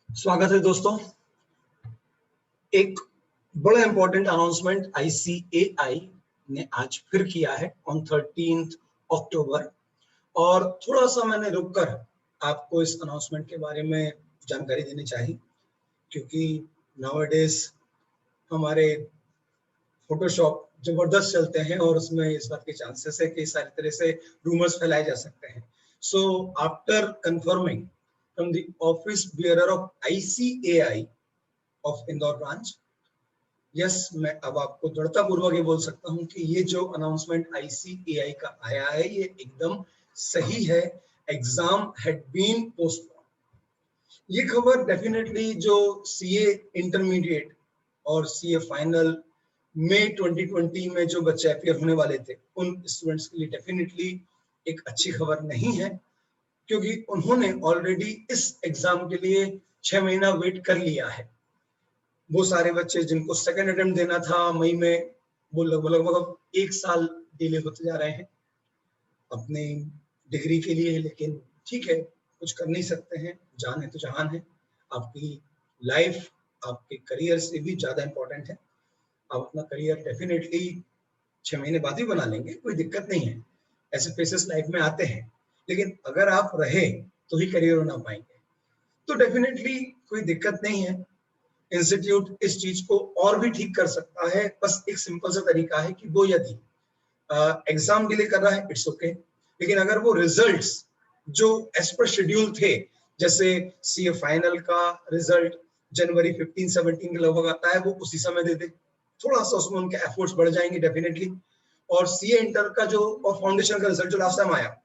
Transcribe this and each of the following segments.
स्वागत है दोस्तों। एक बड़ा इंपॉर्टेंट अनाउंसमेंट ICAI ने आज फिर किया है ऑन 13 अक्टूबर और थोड़ा सा मैंने रुककर आपको इस अनाउंसमेंट के बारे में जानकारी देनी चाहिए क्योंकि नाउअडेज हमारे फोटोशॉप जबरदस्त चलते हैं और उसमें इस बात के चांसेस है कि सारी तरह से रूमर्स फैलाए जा सकते हैं। So after confirming from the office bearer of ICAI of Indore branch, yes, मैं अब आपको दृढ़ता पूर्वक ये बोल सकता हूँ कि ये जो अनाउंसमेंट ICAI का आया है ये एकदम सही है। Exam had been postpone. ये खबर डेफिनेटली जो CA इंटरमीडिएट और CA फाइनल मई 2020 में जो बच्चे अपियर होने वाले थे उन स्टूडेंट्स के लिए डेफिनेटली एक अच्छी खबर नहीं है, क्योंकि उन्होंने ऑलरेडी इस एग्जाम के लिए 6 महीना वेट कर लिया है। वो सारे बच्चे जिनको सेकेंड अटेम्प्ट देना था मई में, वो लगभग 1 साल डिले होते जा रहे हैं अपनी डिग्री के लिए। लेकिन ठीक है, कुछ कर नहीं सकते हैं, जान है तो जहान है। आपकी लाइफ आपके करियर से भी ज्यादा इंपॉर्टेंट है। आप अपना करियर डेफिनेटली 6 महीने बाद ही बना लेंगे, कोई दिक्कत नहीं है, ऐसे फेसेस लाइफ में आते हैं। लेकिन अगर आप रहे तो ही करियर बना पाएंगे, तो डेफिनेटली कोई दिक्कत नहीं है। इंस्टीट्यूट इस चीज को और भी ठीक कर सकता है। बस एक सिंपल सा तरीका है कि वो यदि एग्जाम डिले कर रहा है इट्स ओके, लेकिन अगर वो रिजल्ट्स जो एज पर शेड्यूल थे, जैसे CA फाइनल का रिजल्ट जनवरी 15-17 के लगभग आता है, वो उसी समय दे दे, थोड़ा सा उसमें उनके एफर्ट्स बढ़ जाएंगे डेफिनेटली। और CA इंटर का जो और फाउंडेशन का रिजल्ट जो लास्ट टाइम आया,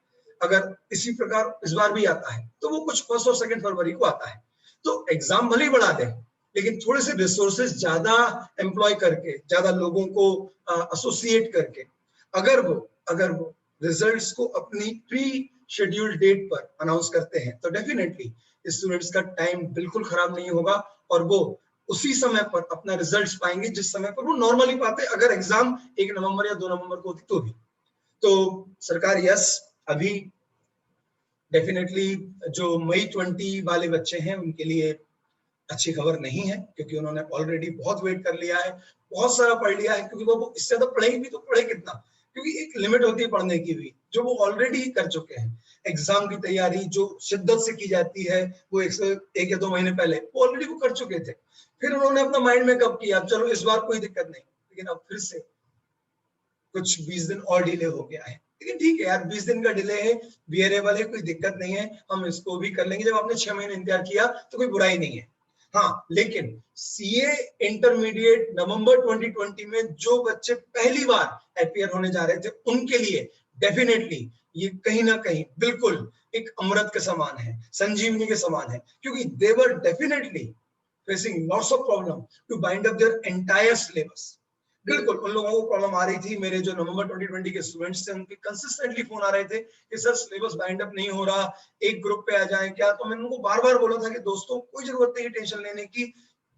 अगर इसी प्रकार इस बार भी आता है तो वो कुछ 1 और 2 फरवरी को आता है। तो एग्जाम भले ही बढ़ा दे, लेकिन थोड़े से रिसोर्सेज ज्यादा एम्प्लॉय करके, ज्यादा लोगों को एसोसिएट करके अगर वो रिजल्ट्स को अपनी प्री शेड्यूल्ड डेट पर अनाउंस करते हैं तो डेफिनेटली स्टूडेंट्स का टाइम बिल्कुल खराब नहीं होगा और वो उसी समय पर अपना रिजल्ट्स पाएंगे जिस समय पर वो नॉर्मली पाते अगर एग्जाम 1 नवंबर या 2 नवंबर को होती तो भी। तो सरकार यस, अभी डेफिनेटली जो मई 20 वाले बच्चे हैं उनके लिए अच्छी खबर नहीं है, क्योंकि उन्होंने ऑलरेडी बहुत वेट कर लिया है, बहुत सारा पढ़ लिया है। क्योंकि वो इससे ज्यादा पढ़ेंगे भी तो पढ़े कितना, क्योंकि एक लिमिट होती है पढ़ने की भी, जो वो ऑलरेडी कर चुके हैं। एग्जाम की तैयारी जो शिद्दत से की जाती है वो 1 या 2 महीने पहले वो ऑलरेडी वो कर चुके थे। फिर उन्होंने अपना माइंड मेकअप किया, चलो इस बार कोई दिक्कत नहीं, लेकिन अब फिर से कुछ 20 दिन और डिले हो गया है। लेकिन ठीक है यार, 20 दिन का डिले है, बियरेबल है, कोई दिक्कत नहीं है, हम इसको भी कर लेंगे। जब आपने 6 महीने इंतजार किया तो कोई बुराई नहीं है। हाँ, लेकिन CA इंटरमीडिएट नवंबर 2020 में जो बच्चे पहली बार अपियर होने जा रहे थे उनके लिए डेफिनेटली ये कहीं ना कहीं बिल्कुल एक अमृत के समान है, संजीवनी के समान है, क्योंकि they were definitely facing lots of problem to bind up their entire syllabus. बिल्कुल उन लोगों को प्रॉब्लम आ रही थी। मेरे जो नवंबर 2020 के स्टूडेंट्स थे उनके कंसिस्टेंटली फोन आ रहे थे कि सर सिलेबस बाइंड अप नहीं हो रहा, एक ग्रुप पे आ जाए क्या। तो मैंने उनको बार बार बोला था कि दोस्तों कोई जरूरत नहीं है टेंशन लेने की,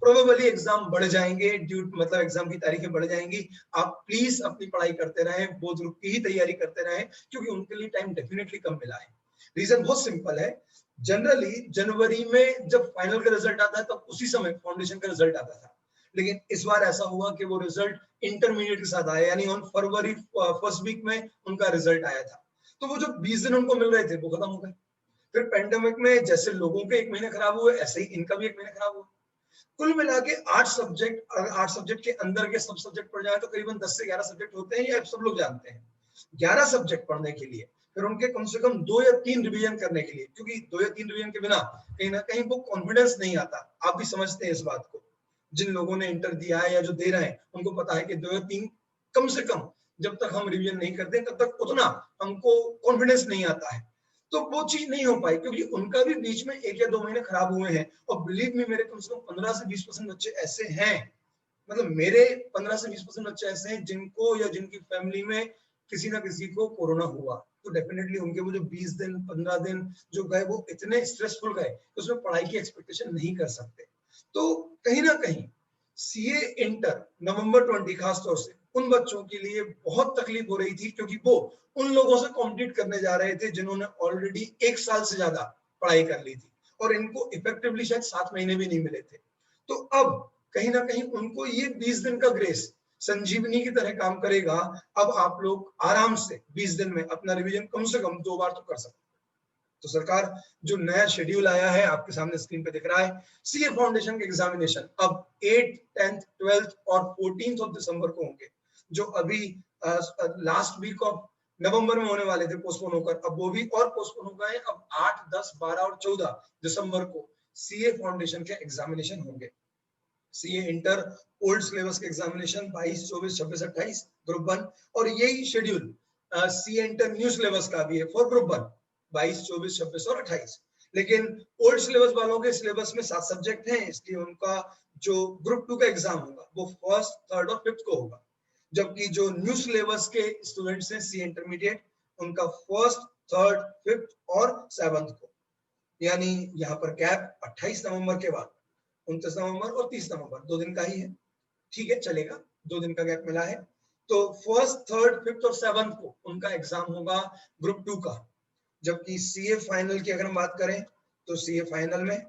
प्रोबेबली एग्जाम बढ़ जाएंगे, ड्यू मतलब एग्जाम की तारीखें बढ़ जाएंगी। आप प्लीज अपनी पढ़ाई करते रहें, बोर्ड ग्रुप की ही तैयारी करते रहें, क्योंकि उनके लिए टाइम डेफिनेटली कम मिला है। रीजन बहुत सिंपल है, जनरली जनवरी में जब फाइनल का रिजल्ट आता है तब उसी समय फाउंडेशन का रिजल्ट आता था। लेकिन इस बार ऐसा हुआ कि वो रिजल्ट इंटरमीडिएट के साथ आया, यानी ऑन फरवरी फर्स्ट वीक में उनका रिजल्ट आया था। तो वो जो 20 दिन उनको मिल रहे थे वो खत्म हो गए। फिर पेंडेमिक में जैसे लोगों के 1 महीने खराब हुए, ऐसे ही इनका भी 1 महीने खराब हुआ। कुल मिला के 8 सब्जेक्ट के अंदर के सब सब्जेक्ट पढ़ जाए तो करीबन 10 से 11 सब्जेक्ट होते हैं, ये सब लोग जानते हैं। 11 सब्जेक्ट पढ़ने के लिए फिर उनके कम से कम 2 या 3 रिवीजन करने के लिए, क्योंकि 2 या 3 रिवीजन के बिना कहीं ना कहीं वो कॉन्फिडेंस नहीं आता। आप भी समझते हैं इस बात को, जिन लोगों ने इंटर दिया है या जो दे रहे हैं उनको पता है कि 2 या 3 कम से कम जब तक हम रिवीजन नहीं करते तब तक उतना हमको कॉन्फिडेंस नहीं आता है। तो वो चीज नहीं हो पाई, क्योंकि उनका भी बीच में 1 या 2 महीने खराब हुए हैं। और बिलीव मी, मेरे कम से कम 15 से 20% बच्चे ऐसे हैं, मतलब मेरे 15 से 20% बच्चे ऐसे हैं जिनको या जिनकी फैमिली में किसी ना किसी को कोरोना हुआ। तो डेफिनेटली उनके वो जो 20 दिन 15 दिन जो गए वो इतने स्ट्रेसफुल गए कि उसमें पढ़ाई की एक्सपेक्टेशन नहीं कर सकते। तो कहीं ना कहीं CA इंटर नवंबर 20 खासतौर से उन बच्चों के लिए बहुत तकलीफ हो रही थी, क्योंकि वो उन लोगों से कॉम्पिट करने जा रहे थे जिन्होंने ऑलरेडी 1 साल से ज्यादा पढ़ाई कर ली थी। और इनको इफेक्टिवली शायद 7 महीने भी नहीं मिले थे। तो अब कहीं ना कहीं उनको ये 20 दिन का ग्रेस संजीवनी की तरह काम करेगा। अब आप लोग आराम से 20 दिन में अपना रिवीजन कम से कम 2 बार तो कर सकते। तो सरकार जो नया शेड्यूल आया है आपके सामने स्क्रीन पे दिख रहा है, सीए फाउंडेशन के एग्जामिनेशन अब 8th, 10th, 12th और 14th ऑफ दिसंबर को होंगे। जो अभी लास्ट वीक ऑफ नवंबर में होने वाले थे पोस्टपोन होकर, अब वो भी और पोस्टपोन हो गए। अब 8, 10, 12 और 14 दिसंबर को सीए फाउंडेशन के एग्जामिनेशन होंगे। सीए इंटर ओल्ड सिलेबस के एग्जामिनेशन 22, 24, 26, 28 ग्रुप 1, और यही schedule CA inter new syllabus का भी है फॉर ग्रुप 1 22, 24, 26 और 28। लेकिन ओल्ड सिलेबस वालों के सिलेबस में 7 सब्जेक्ट हैं, इसलिए उनका जो ग्रुप 2 का एग्जाम होगा वो 1st, 3rd और 5th को होगा। जबकि जो न्यू सिलेबस के स्टूडेंट्स हैं सी इंटरमीडिएट, उनका 1st, 3rd, 5th और 7th को, यानी यहाँ पर गैप 28 नवंबर के बाद 29 नवंबर और 30 नवंबर 2 दिन का ही है। ठीक है, चलेगा, 2 दिन का गैप मिला है। तो 1st, 3rd, 5th और 7th को उनका एग्जाम होगा ग्रुप 2 का। जबकि सीए फाइनल की अगर हम बात करें तो सीए फाइनल में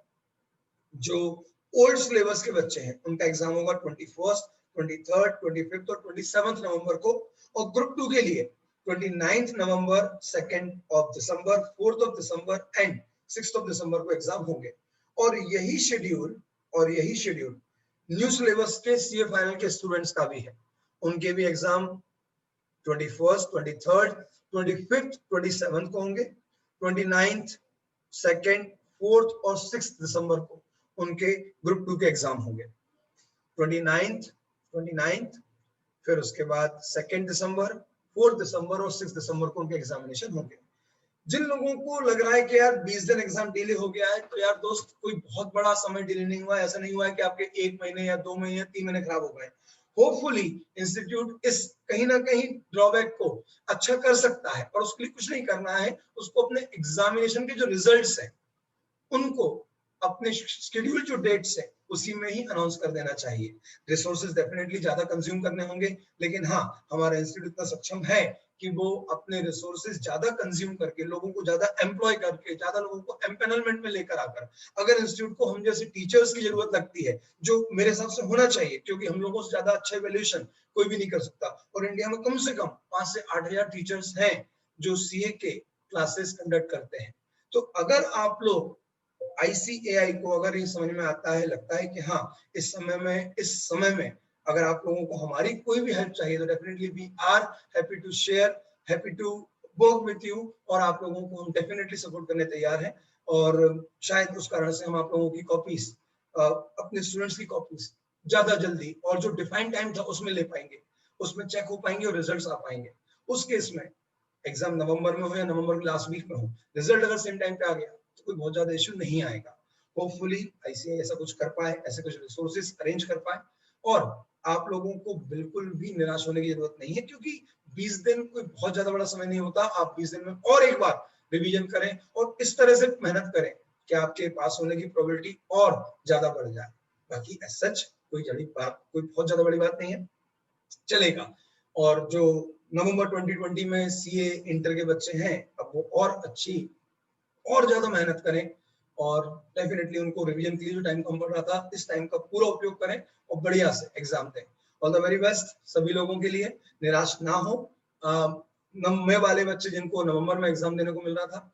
जो ओल्ड सिलेबस के बच्चे हैं उनका एग्जाम होगा 21st, 23rd, 25th और 27th नवंबर को। और ग्रुप 2 के लिए 29th November, 2nd of December, 4th of December and 6th of December को एग्जाम होंगे। और यही शेड्यूल न्यू सिलेबस के सीए फाइनल के स्टूडेंट्स का भी है। उनके भी exam 21st, 23rd, 25th, 27th को होंगे। 29th, 2nd, 4th और 6th दिसंबर को उनके ग्रुप 2 के एग्जाम होंगे। 29th, फिर उसके बाद 2nd दिसंबर, 4th दिसंबर और 6th दिसंबर को उनके एग्जामिनेशन होंगे। जिन लोगों को लग रहा है कि यार 20 दिन एग्जाम डिले हो गया है, तो यार दोस्त कोई बहुत बड़ा समय डिले नहीं हुआ है। ऐसा नहीं हुआ है कि आपके 1 महीने या 2 महीने या 3 महीने खराब हो गए। होपफुली इंस्टीट्यूट इस कहीं ना कहीं ड्रॉबैक को अच्छा कर सकता है, और उसके लिए कुछ नहीं करना है, उसको अपने एग्जामिनेशन के जो रिजल्ट्स हैं उनको अपने शेड्यूल जो डेट्स है उसी में ही अनाउंस कर देना चाहिए। रिसोर्सेज डेफिनेटली ज्यादा कंज्यूम करने होंगे, लेकिन हाँ, हमारा इंस्टीट्यूट इतना सक्षम है कि वो अपने रिसोर्सेज ज्यादा कंज्यूम करके, लोगों को ज्यादा एम्प्लॉय करके, ज्यादा लोगों को एम्पेनलमेंट में लेकर आकर, अगर इंस्टीट्यूट को हम जैसे टीचर्स की जरूरत लगती है, जो मेरे हिसाब से होना चाहिए, क्योंकि हम लोगों से ज्यादा अच्छा इवैल्यूएशन कोई भी नहीं कर सकता, और इंडिया में कम से कम 5 से 8 हजार टीचर्स हैं जो सीए के क्लासेस कंडक्ट करते हैं। तो अगर आप लोग ICAI को अगर ये समझ में आता है, लगता है कि हाँ इस समय में अगर आप लोगों को हमारी कोई भी हेल्प चाहिए, तो definitely we are happy to share, happy to work with you, और आप लोगों को हम डेफिनेटली सपोर्ट करने तैयार हैं। और शायद उस कारण से हम आप लोगों की कॉपीज, अपने स्टूडेंट्स की कॉपीज ज्यादा जल्दी और जो डिफाइंड टाइम था उसमें ले पाएंगे, उसमें चेक हो पाएंगे और रिजल्ट्स आ पाएंगे। उस केस में एग्जाम नवंबर में हो या नवंबर के लास्ट वीक में हो, रिजल्ट अगर सेम टाइम पे आ गया तो कोई बहुत ज्यादा इश्यू नहीं आएगा। होपफुली ICAI ऐसा कुछ कर पाए, ऐसे कुछ रिसोर्सेज अरेंज कर पाए, और आप लोगों को बिल्कुल भी निराश होने की जरूरत नहीं है, क्योंकि 20 दिन कोई बहुत ज्यादा बड़ा समय नहीं होता। आप 20 दिन में और एक बार रिवीजन करें और इस तरह से मेहनत करें कि आपके पास होने की प्रोबेबिलिटी और ज्यादा बढ़ जाए। बाकी सच कोई बहुत ज्यादा बड़ी बात नहीं है, चलेगा। और जो नवंबर 2020 में सीए इंटर के बच्चे हैं, अब वो और ज्यादा मेहनत करें, और डेफिनेटली उनको रिवीजन के लिए जो टाइम कम पड़ रहा था, इस टाइम का पूरा उपयोग करें और बढ़िया से एग्जाम दें। ऑल द वेरी बेस्ट सभी लोगों के लिए, निराश ना हो। नवे वाले बच्चे जिनको नवंबर में एग्जाम देने को मिल रहा था,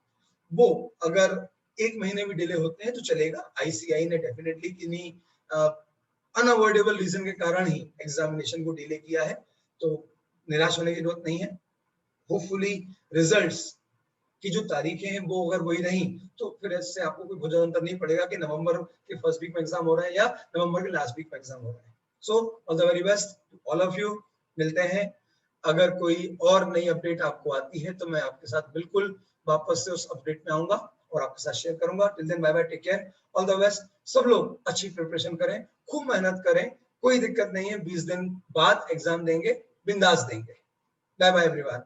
वो अगर 1 महीने भी डिले होते हैं तो चलेगा। ICAI ने डेफिनेटली किन्हीं अनअवॉइडेबल रीजन के कारण ही एग्जामिनेशन को डिले किया है, तो निराश होने की जरूरत नहीं है। होपफुली रिजल्ट्स की जो तारीखें हैं वो अगर वही रही, तो फिर इससे आपको कोई बहुत ज्यादा अंतर नहीं पड़ेगा कि नवंबर के फर्स्ट वीक में एग्जाम हो रहा है या नवंबर के लास्ट वीक में एग्जाम हो रहा है। So all the very best all of you, मिलते हैं। अगर कोई और नई अपडेट आपको आती है तो मैं आपके साथ बिल्कुल वापस से उस अपडेट में आऊंगा और आपके साथ शेयर करूंगा। Till then bye bye, take care, all the best. सब लोग अच्छी प्रिपरेशन करें, खूब मेहनत करें, कोई दिक्कत नहीं है। 20 दिन बाद एग्जाम देंगे, बिंदास देंगे। Bye bye everyone.